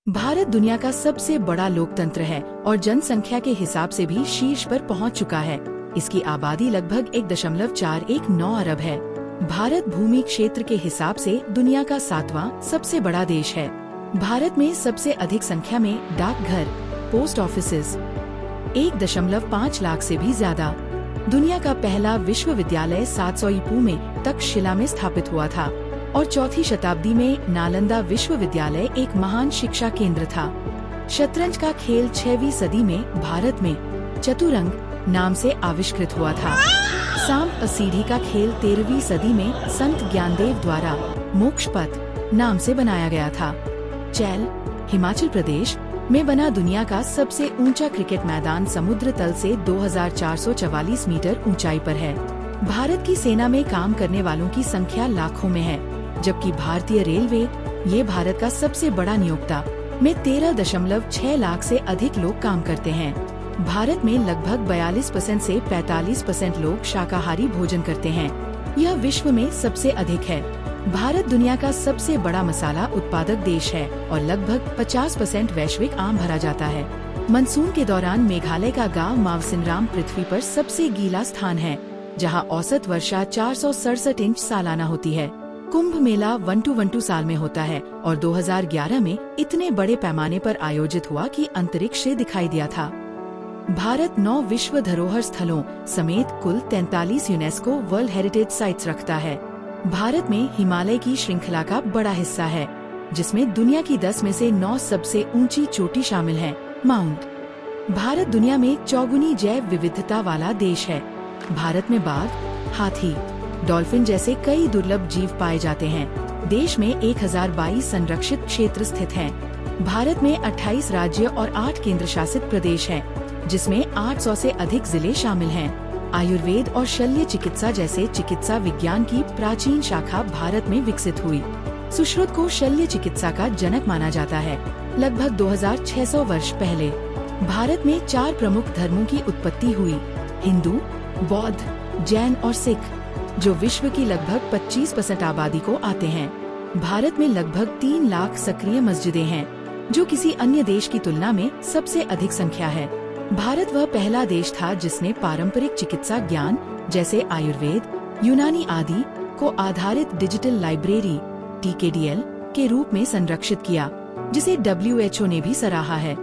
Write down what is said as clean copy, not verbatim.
भारत दुनिया का सबसे बड़ा लोकतंत्र है और जनसंख्या के हिसाब से भी शीर्ष पर पहुंच चुका है। इसकी आबादी लगभग 1.419 अरब है। भारत भूमि क्षेत्र के हिसाब से दुनिया का 7वां सबसे बड़ा देश है। भारत में सबसे अधिक संख्या में डाकघर, पोस्ट ऑफिसेज 1.5 लाख से भी ज्यादा। दुनिया का पहला विश्वविद्यालय 700 ईपू में तक्षशिला में स्थापित हुआ था और 4वीं शताब्दी में नालंदा विश्वविद्यालय एक महान शिक्षा केंद्र था। शतरंज का खेल 6वीं सदी में भारत में चतुरंग नाम से आविष्कृत हुआ था। सांप सीढ़ी का खेल 13वीं सदी में संत ज्ञानदेव द्वारा मोक्ष पथ नाम से बनाया गया था। चैल, हिमाचल प्रदेश में बना दुनिया का सबसे ऊंचा क्रिकेट मैदान समुद्र तल से 2444 मीटर ऊंचाई पर है। भारत की सेना में काम करने वालों की संख्या लाखों में है, जबकि भारतीय रेलवे ये भारत का सबसे बड़ा नियोक्ता में 13.6 लाख से अधिक लोग काम करते हैं। भारत में लगभग 42% से 45% लोग शाकाहारी भोजन करते हैं। यह विश्व में सबसे अधिक है। भारत दुनिया का सबसे बड़ा मसाला उत्पादक देश है और लगभग 50% वैश्विक आम भरा जाता है। मानसून के दौरान मेघालय का गांव मावसिनराम पृथ्वी पर सबसे गीला स्थान है, जहां औसत वर्षा 467 इंच सालाना होती है। कुंभ मेला 1-2 साल में होता है और 2011 में इतने बड़े पैमाने पर आयोजित हुआ कि अंतरिक्ष से दिखाई दिया था। भारत 9 विश्व धरोहर स्थलों समेत कुल 43 यूनेस्को वर्ल्ड हेरिटेज साइट्स रखता है। भारत में हिमालय की श्रृंखला का बड़ा हिस्सा है, जिसमें दुनिया की 10 में से 9 सबसे ऊंची चोटी शामिल है। माउंट भारत दुनिया में चौगुनी जैव विविधता वाला देश है। भारत में बाघ, हाथी, डॉल्फिन जैसे कई दुर्लभ जीव पाए जाते हैं। देश में 1022 संरक्षित क्षेत्र स्थित हैं। भारत में 28 राज्य और 8 केंद्र शासित प्रदेश हैं, जिसमें 800 से अधिक जिले शामिल हैं। आयुर्वेद और शल्य चिकित्सा जैसे चिकित्सा विज्ञान की प्राचीन शाखा भारत में विकसित हुई। सुश्रुत को शल्य चिकित्सा का जनक माना जाता है। लगभग 2600 वर्ष पहले भारत में 4 प्रमुख धर्मों की उत्पत्ति हुई: हिंदू, बौद्ध, जैन और सिख, जो विश्व की लगभग 25% आबादी को आते हैं। भारत में लगभग 3 लाख सक्रिय मस्जिदें हैं, जो किसी अन्य देश की तुलना में सबसे अधिक संख्या है। भारत वह पहला देश था जिसने पारंपरिक चिकित्सा ज्ञान जैसे आयुर्वेद, यूनानी आदि को आधारित डिजिटल लाइब्रेरी (TKDL) के रूप में संरक्षित किया, जिसे WHO ने भी सराहा है।